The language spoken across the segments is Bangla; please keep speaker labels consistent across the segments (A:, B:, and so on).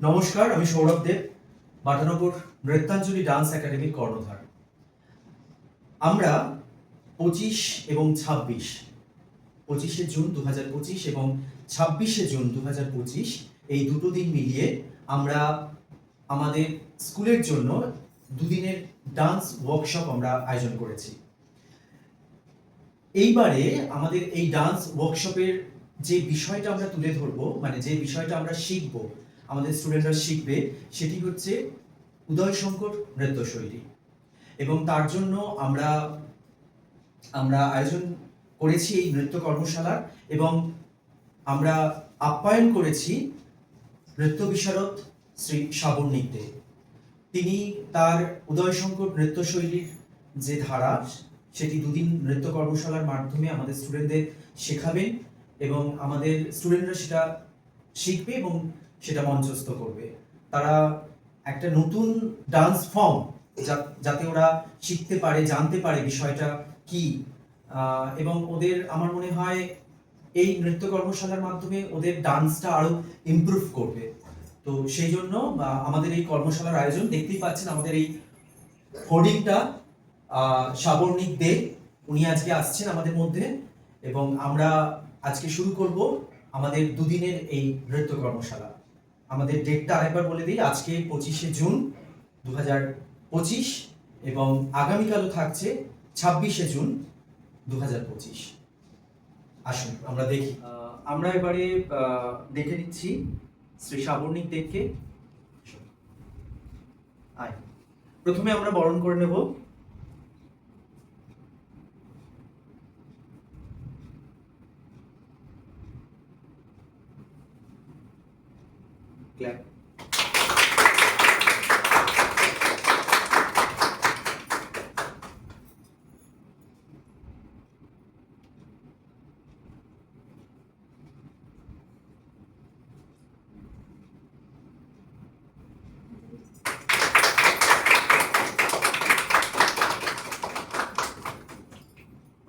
A: নমস্কার, আমি সৌরভ দেব, বাটানগর নৃত্যাঞ্জলি ডান্স একাডেমির কর্ণধার। আমরা 25 এবং 26 জুন 2025 এবং 26 জুন 2025 এই দুটো দিন মিলিয়ে আমরা আমাদের স্কুলের জন্য দুদিনের ডান্স ওয়ার্কশপ আমরা আয়োজন করেছি। এইবারে আমাদের এই ডান্স ওয়ার্কশপের যে বিষয়টা আমরা তুলে ধরবো, মানে যে বিষয়টা আমরা শিখবো, আমাদের স্টুডেন্টরা শিখবে, সেটি হচ্ছে উদয়শঙ্কর নৃত্যশৈলী। এবং তার জন্য আমরা আয়োজন করেছি এই নৃত্য কর্মশালার, এবং আমরা আপ্যায়ন করেছি নৃত্য বিশারদ শ্রী সাবর্ণিক দে। তিনি তার উদয়শঙ্কর নৃত্যশৈলীর যে ধারা, সেটি দুদিন নৃত্য কর্মশালার মাধ্যমে আমাদের স্টুডেন্টদের শেখাবেন, এবং আমাদের স্টুডেন্টরা সেটা শিখবে এবং সেটা মঞ্চস্থ করবে। তারা একটা নতুন ডান্স ফর্ম, যাতে ওরা শিখতে পারে, জানতে পারে বিষয়টা কি, এবং ওদের, আমার মনে হয় এই নৃত্য কর্মশালার মাধ্যমে ওদের ডান্সটা আরো ইমপ্রুভ করবে। তো সেই জন্য আমাদের এই কর্মশালার আয়োজন, দেখতেই পাচ্ছেন আমাদের এই হোর্ডিংটা, সাবর্ণিক দে উনি আজকে আসছেন আমাদের মধ্যে, এবং আমরা আজকে শুরু করব আমাদের দুদিনের এই নৃত্য কর্মশালা। আমাদের ডেটটা আরেকবার বলে দিই, আজকে 25 জুন 2025 এবং আগামীকালও থাকছে 26 জুন 2025। আসুন আমরা দেখি। আমরা এবারে দেখে নিচ্ছি শ্রী সাবর্ণিক দেবকে। প্রথমে আমরা বরণ করে নেব। ক্ল্যাপ।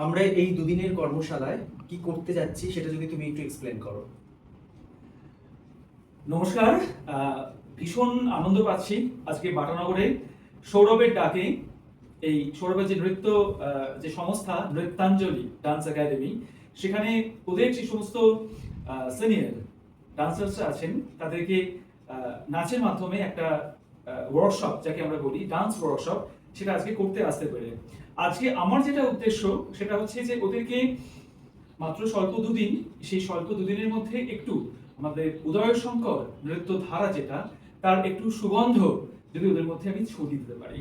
A: আমরা এই দুদিনের কর্মশালায় কি করতে যাচ্ছি সেটা যদি তুমি একটু এক্সপ্লেন করো।
B: নমস্কার, ভীষণ আনন্দ পাচ্ছি আজকে বাটানগরে সৌরভের ডাকে, এই সৌরভের যে নৃত্য যে সংস্থা নৃত্যাঞ্জলি ডান্স একাডেমি, সেখানে ওদের যে সমস্ত সিনিয়র ডান্সার্সরা আছেন তাদেরকে নাচের মাধ্যমে একটা ওয়ার্কশপ, যাকে আমরা বলি ডান্স ওয়ার্কশপ, সেটা আজকে করতে আসতে পারে। আজকে আমার যেটা উদ্দেশ্য সেটা হচ্ছে যে ওদেরকে মাত্র স্বল্প দুদিন, সেই স্বল্প দুদিনের মধ্যে একটু আমাদের উদয়শঙ্কর নৃত্য ধারা যেটা, তার একটু সুগন্ধ যদি ওদের মধ্যে আমি ছড়িয়ে দিতে পারি।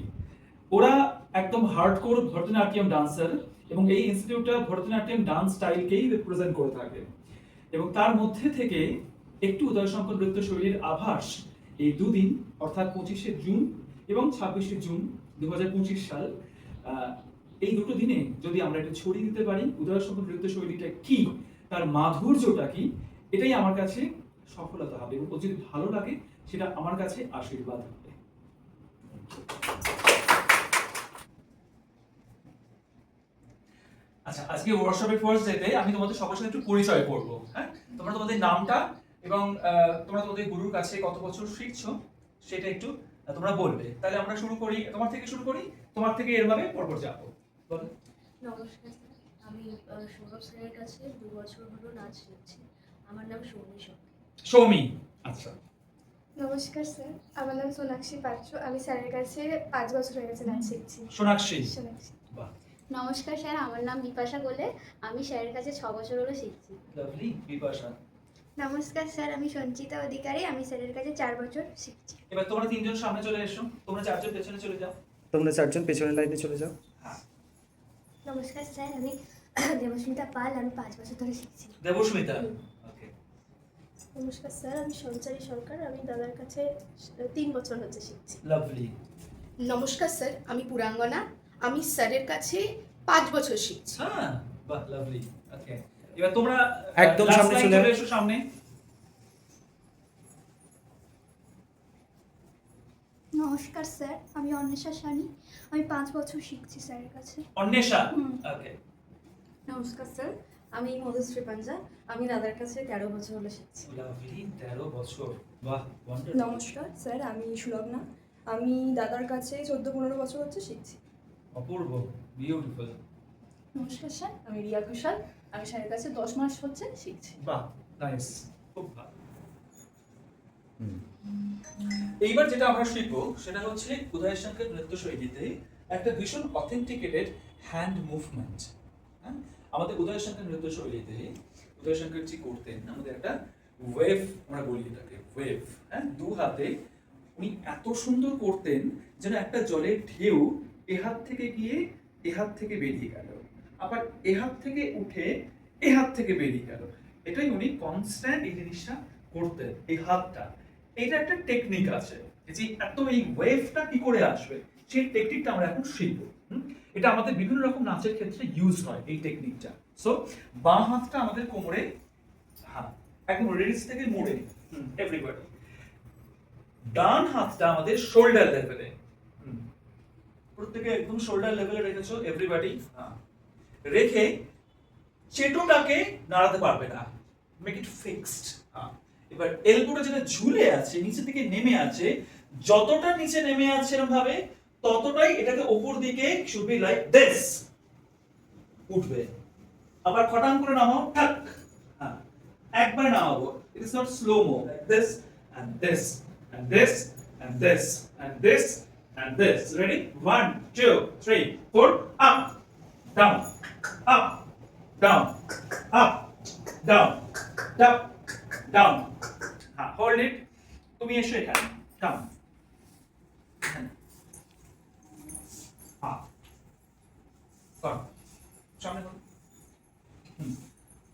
B: ওরা একদম হার্ডকোর ভরতনাট্যম ডান্সার, এবং এই ইনস্টিটিউটটা ভরতনাট্যম ডান্স স্টাইলকেই রিপ্রেজেন্ট করে থাকে, এবং তার মধ্যে থেকে একটু উদয়শঙ্কর নৃত্য শৈলীর আভাস এই দুদিন, অর্থাৎ 25 জুন এবং 26 জুন 2025 সাল, এই দুটো দিনে যদি আমরা একটু ছড়িয়ে দিতে পারি উদয়শঙ্কর নৃত্য শৈলীটা কি, তার মাধুর্যটা কি, এটাই আমার কাছে সফলতা হবে, এবং যদি ভালো লাগে সেটা আমার কাছে আশীর্বাদ হবে। আচ্ছা, আজকে ওয়ার্কশপের ফার্স্ট ডেতে আমি তোমাদের সবার সাথে একটু পরিচয় করব। হ্যাঁ, তোমরা তোমাদের নামটা এবং তোমরা তোমাদের গুরুর কাছে কত বছর শিখছো সেটা একটু তোমরা বলবে। তাহলে আমরা শুরু করি, তোমার থেকে শুরু করি, তোমার থেকে এরভাবে পরপর যাবো। বলো।
C: নমস্কার স্যার, আমি সৌরভ স্যারের কাছে 2 বছর হলো নাচ শিখছি। আমার নাম
B: সৌমি। আচ্ছা।
D: নমস্কার স্যার, আমার নাম সোনাক্ষী পাত্র। আমি স্যারের কাছে 5 বছর হয়ে গেছে নাচ শিখছি।
B: সোনাক্ষী।
C: বাহ। নমস্কার স্যার, আমার নাম বিপাশা গোলে। আমি স্যারের কাছে 6 বছর হলো শিখছি।
B: লাভলি, বিপাশা।
D: নমস্কার স্যার, আমি সঞ্চিতা অধিকারী। আমি স্যারের কাছে 4 বছর শিখছি।
B: এবার তোমরা তিনজন সামনে চলে এসো, তোমরা চারজন পেছনে চলে যাও।
A: তোমরা চারজন পেছনের লাইনে চলে যাও।
D: নমস্কার স্যার, আমি দেবস্মিতা পাল। আমি 5 বছর ধরে শিখছি।
B: দেবস্মিতা। ওকে।
D: নমস্কার স্যার, আমি সঞ্চারী সরকার। আমি দাদার কাছে 3 বছর হচ্ছে শিখছি।
B: লাভলি।
E: নমস্কার স্যার, আমি পুরাঙ্গনা। আমি স্যারের কাছে 5 বছর শিখছি।
B: হ্যাঁ, বাহ, লাভলি। ওকে, এবার তোমরা
A: একদম সামনে চলে
B: এসো সামনে।
D: নমস্কার স্যার, আমি অন্বেষা সানি। আমি 5 বছর শিখছি স্যারের কাছে।
B: অন্বেষা। ওকে।
F: নমস্কার স্যার, আমি মধুশ্রী পাঞ্জা। আমি দাদার কাছে 13 বছর হলো শিখছি।
B: লাভলি, 13 বছর, বাহ, ওয়ান্ডারফুল।
G: নমস্কার স্যার, আমি সুলগ্না। আমি দাদার কাছে 14-15 বছর হচ্ছে শিখছি।
B: অপূর্ব, বিউটিফুল,
H: নমস্কার স্যার, আমি রিয়া ঘোষাল। আমি স্যারের কাছে 10 মাস হচ্ছে শিখছি।
B: বাহ, নাইস, খুব ভালো। এইবার যেটা আমরা শিখবো সেটা হচ্ছে উদয় শঙ্কর নৃত্য শৈলীতে একটা ভীষণ অথেন্টিকেটেড হ্যান্ড মুভমেন্ট। হ্যাঁ, আমাদের উদয় শঙ্কর নৃত্য শৈলীতে উদয় শঙ্কর জি করতেন আমাদের একটা ওয়েভ, আমরা বলি এটাকে ওয়েভ। হ্যাঁ, দু হাতে উনি এত সুন্দর করতেন যেন একটা জলের ঢেউ এ হাত থেকে গিয়ে এ হাত থেকে বেরিয়ে গেল, আবার এ হাত থেকে উঠে এ হাত থেকে বেরিয়ে গেল। এটাই উনি কনস্ট্যান্ট এই জিনিসটা করতেন, এই হাতটা। এটা একটা টেকনিক আছে যে এত এই ওয়েভটা কি করে আসবে, সেই টেকনিকটা আমরা এখন শিখবো। এটা আমাদের বিভিন্ন রকম নাচের ক্ষেত্রে ইউজ হয় এই টেকনিকটা। সো বাঁ হাতটা আমাদের কোমরে, হ্যাঁ একদম রিলিজ থেকে মোড়ে, এভরিবডি। ডান হাতটা আমাদের শোল্ডার লেভেলে, প্রত্যেকে একদম শোল্ডার লেভেলে রেখেছো এভরিবডি। হ্যাঁ, রেখে চেটোটাকে নাড়াতে পারবে না, মেক ইট ফিক্সড। হ্যাঁ, এবার এলবোটা যেটা ঝুলে আছে নিচে থেকে নেমে আছে, যতটা নিচে নেমে আছে এরকম ভাবে ততটাই এটাকে উপর দিকে শুড বি লাইক দিস, উঠবে। আবার খটাং করে নামাও, ঠাক। হ্যাঁ, একবার নামাবো, it is not slow mo, like this and this and this and this and this and this. Ready? 1 2 3 4, up down up down up down up down. হ্যাঁ, হোল্ড ইট। তুমি এসো এখানে, কাম। হ্যাঁ, কর, সামনে করো।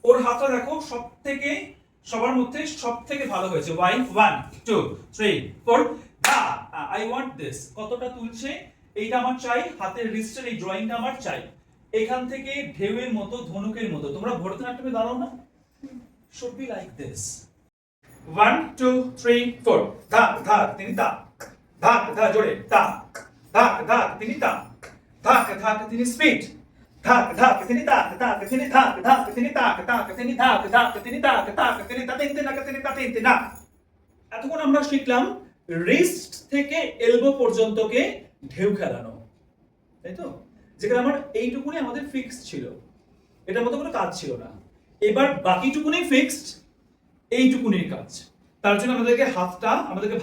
B: ওর হাতটা দেখো সবার মধ্যে সব থেকে ভালো হয়েছে। ওয়াই 1 2 3 4, দা। I want this. কতটা তুলছে এইটা আমার চাই, হাতের রিস্টের এই ড্রয়িংটা আমার চাই। এখান থেকে ঢেউয়ের মতো, ধনুকের মতো। তোমরা ভরতনাট্যমে দাঁড়াও না, should be like this. 1 2 3 4, ধাক ধাক তিনি তা, ধাক ধাক জোরে তা, ধাক ধাক তিনি তা, ধাক ধাক তিনি স্পিড, ধাক ধাক তিনি তাক, ধাক তিনি ধাক, ধাক তিনি তাক, ধাক তিনি ধাক, ধাক তিনি তাক, ধাক তিনি তা তিনতে না, তিনি তা তিনতে না। এতক্ষণ আমরা শিখলাম রিস্ট থেকে এলবো পর্যন্তকে ঢেউ খেলানো, তাই তো? যেখানে আমার এইটুকুনি আমাদের ফিক্সড ছিল, এটার মধ্যে কোনো কাজ ছিল না। এবার বাকিটুকুনি ফিক্সড, এইটুকুনির কাজ। তার জন্য আমাদেরকে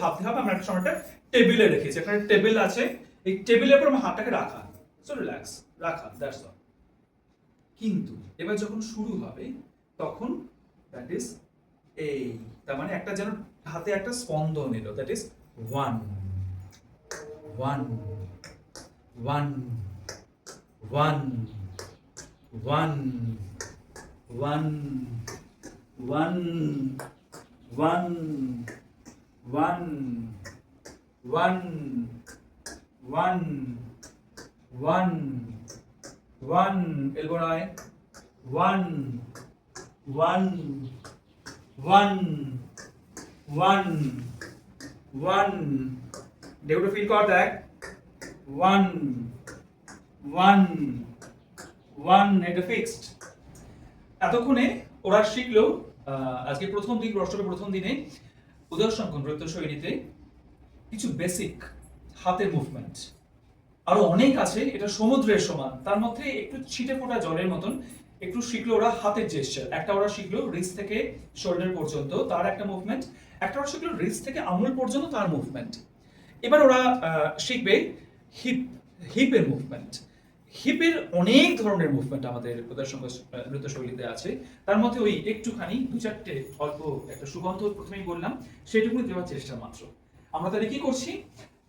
B: ভাবতে হবে আমরা একটা সময় একটা টেবিলে রেখেছি, এখানে টেবিল আছে, এই টেবিলের উপর আমার হাতটাকে রাখা, সো রিল্যাক্স রাখা, দ্যাটস অল। কিন্তু এবার যখন শুরু হবে তখন দ্যাট ইজ এই, তার মানে একটা যেন হাতে একটা স্পন্দন এলো, দ্যাট ইজ 1 1 1 1 1 1 1 1 1 1 1 1 1, elbow nine, 1 1 1 1 1, ঢেউটা ফিল কর দেখ, 1 1 1, এটা ফিক্সড। এতক্ষণে ওরা শিখলো আজকে প্রথম দিন, বর্ষের প্রথম দিনে উদয় শঙ্কর নৃত্য শৈলীতে কিছু বেসিক হাতের মুভমেন্ট। আরো অনেক আছে, এটা সমুদ্রের সমান, তার মধ্যে একটু ছিটে ফোটা জলের মতন একটু শিখলো ওরা হাতের জেস্চার। একটা ওরা শিখলো রিস্ট থেকে শোল্ডার পর্যন্ত তার একটা মুভমেন্ট, একটা ওরা শিখলো রিস্ট থেকে আঙুল পর্যন্ত তার মুভমেন্ট। এবার ওরা শিখবে হিপের মুভমেন্ট। হিপের অনেক ধরনের মুভমেন্ট আমাদের উদয় শঙ্কর নৃত্য শৈলীতে আছে, তার মধ্যে ওই একটুখানি 2-4টে অল্প একটা সুগন্ধ প্রথমেই বললাম, সেটুকু দেওয়ার চেষ্টা মাত্র। আমরা তাহলে কি করছি,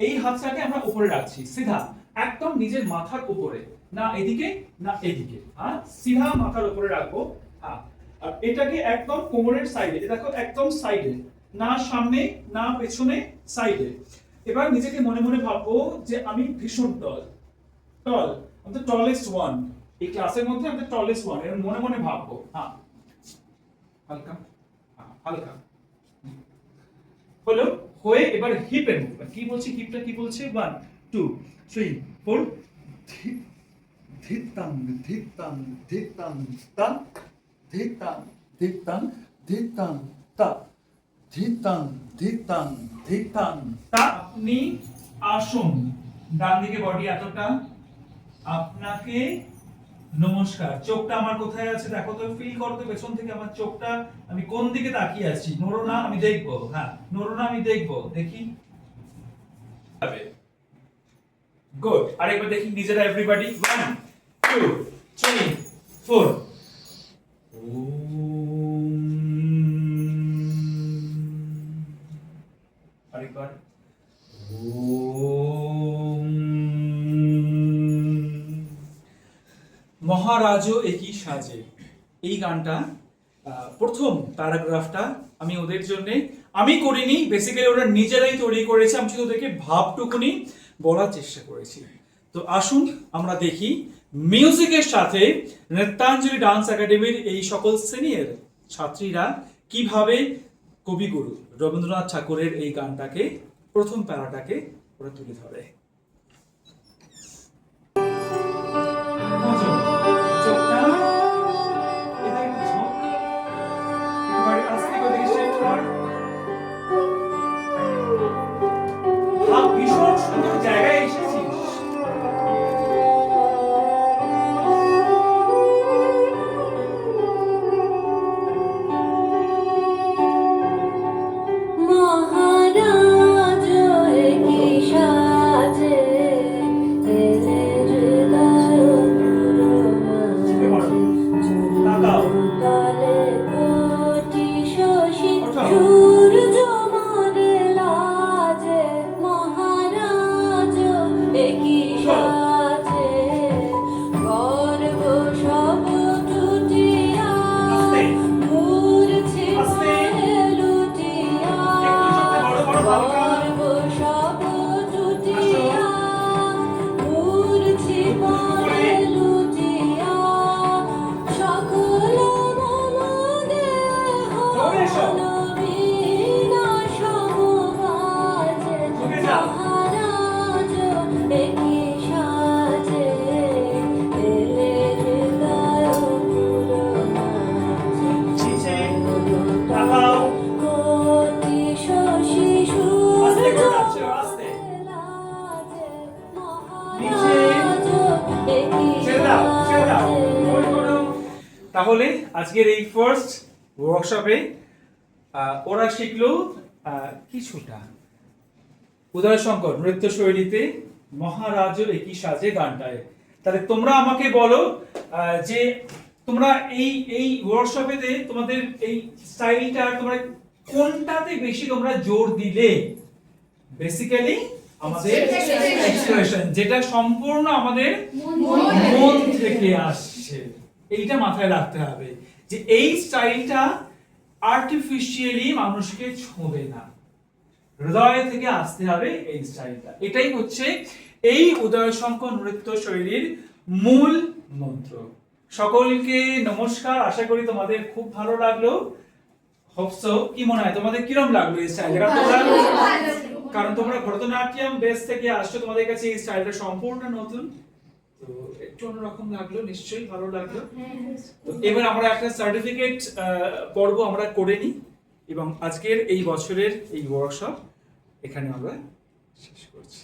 B: এই হাতটাকে আমরা উপরে রাখছি সিধা, একদম নিজের মাথার উপরে, না এদিকে না এদিকে। হ্যাঁ, সিধা মাথার উপরে রাখবো। হ্যাঁ, আর এটাকে একদম কোমরের সাইডে, দেখো একদম সাইডে, না সামনে না পেছনে, সাইডে। এবার নিজেকে মনে মনে ভাববো যে আমি ভীষণ টল, আমি দ্য টলেস্ট ওয়ান, এই ক্লাসের মধ্যে আমি দ্য টলেস্ট ওয়ান, এর মনে মনে ভাববো। হ্যাঁ, হালকা হালকা হলো হয়ে এবার হিপের মুভমেন্ট। কি বলছি, হিপটা কি বলছে, 1 2 3 4, ধিক ধিক তাং ধিক তাং ধিক তাং তাং
I: ধিতাং ধিতাং ধিতাং তা ধিতাং ধিতাং ধিতাং
B: তা আপনি আসুন, ডান দিকে বডি এতটা, আপনাকে নমস্কার। চোখটা আমার কোথায় আছে দেখো তো, ফিল করো তো পেছন থেকে আমার চোখটা আমি কোন দিকে তাকিয়ে আছি। নড়ো না, আমি দেখবো। হ্যাঁ, নড়ো না, আমি দেখবো। দেখি, গুড। আরেকবার দেখি নিজেরা, এভরিবডি। 1 2 3 4। আরেকবার। মহারাজও একই সাজে, এই গানটা প্রথম প্যারাগ্রাফটা আমি ওদের জন্য আমি করিনি, বেসিক্যালি ওরা নিজেরাই তৈরি করেছে। আমি শুধু ওদেরকে ভাবটুকুনি বলার চেষ্টা করেছি। তো আসুন আমরা দেখি মিউজিকের সাথে নৃত্যাঞ্জলি ডান্স একাডেমির এই সকল সিনিয়র ছাত্রীরা কিভাবে কবিগুরু রবীন্দ্রনাথ ঠাকুরের এই গানটাকে, প্রথম প্যারাটাকে ওরা তুলে ধরে। চোখটা এদের ঝোঁক একেবারে আস্তে করে শিফট কর। ভীষণ সুন্দর জায়গায় এসেছিস।
J: মহারাজ কি সাজে এলে হৃদয়
B: তাকাও।
J: কালে কোটি শশী সূর্য মনে লাজে মহারাজ কি সাজে গর্ব সব টুটিয়া মূর্ছি পায়ে লুটিয়া গর্ব সব টুটিয়া মূর্ছি পায়ে লুটিয়া সকল মম দেহ নবীনা সমবাজে মহারাজ একই সাজে এলে হৃদয়
B: নিচে তাকাও।
J: কোটি শশী
B: আস্তে
J: সূর্য
B: করে যাচ্ছে, আস্তে।
J: লাজে
B: নিচে।
J: মহারাজ একই
B: ছেড়ে দাও, ছেড়ে দাও।
J: সাজে
B: হোল্ড করো। তাহলে আজকের এই ফার্স্ট ওয়ার্কশপে ওরা শিখলো কিছুটা উদয়শঙ্কর নৃত্য শৈলীতে মহারাজের একই সাজে গানটায়। তাহলে তোমরা আমাকে বলো যে তোমরা এই ওয়ার্কশপেতে তোমাদের এই স্টাইলটা তোমরা কোনটাতে বেশি তোমরা জোর দিলে? বেসিক্যালি আমাদের এক্সপ্রেশন, যেটা সম্পূর্ণ আমাদের মন থেকে আসছে, এইটা মাথায় রাখতে হবে যে এই স্টাইলটা আর্টিফিশিয়ালি মানুষকে ছোঁবে না, হৃদয় থেকে আসতে হবে এই স্টাইলটা। এটাই হচ্ছে এই উদয়শঙ্কর নৃত্য শৈলীর মূল মন্ত্র। সকলকে নমস্কার, আশা করি তোমাদের খুব ভালো লাগলো। হোপসো। কি মনে হয় তোমাদের কিরম লাগলো এই স্টাইলটা? কারণ তোমরা ভরতনাট্যম বেস থেকে আসছো, তোমাদের কাছে এই স্টাইলটা সম্পূর্ণ নতুন, তো একটু অন্যরকম লাগলো, নিশ্চয়ই ভালো লাগলো। তো এবার আমরা একটা সার্টিফিকেট পর্ব আমরা করে নিই এবং আজকের এই বছরের এই ওয়ার্কশপ এখানে আমরা শেষ করছি।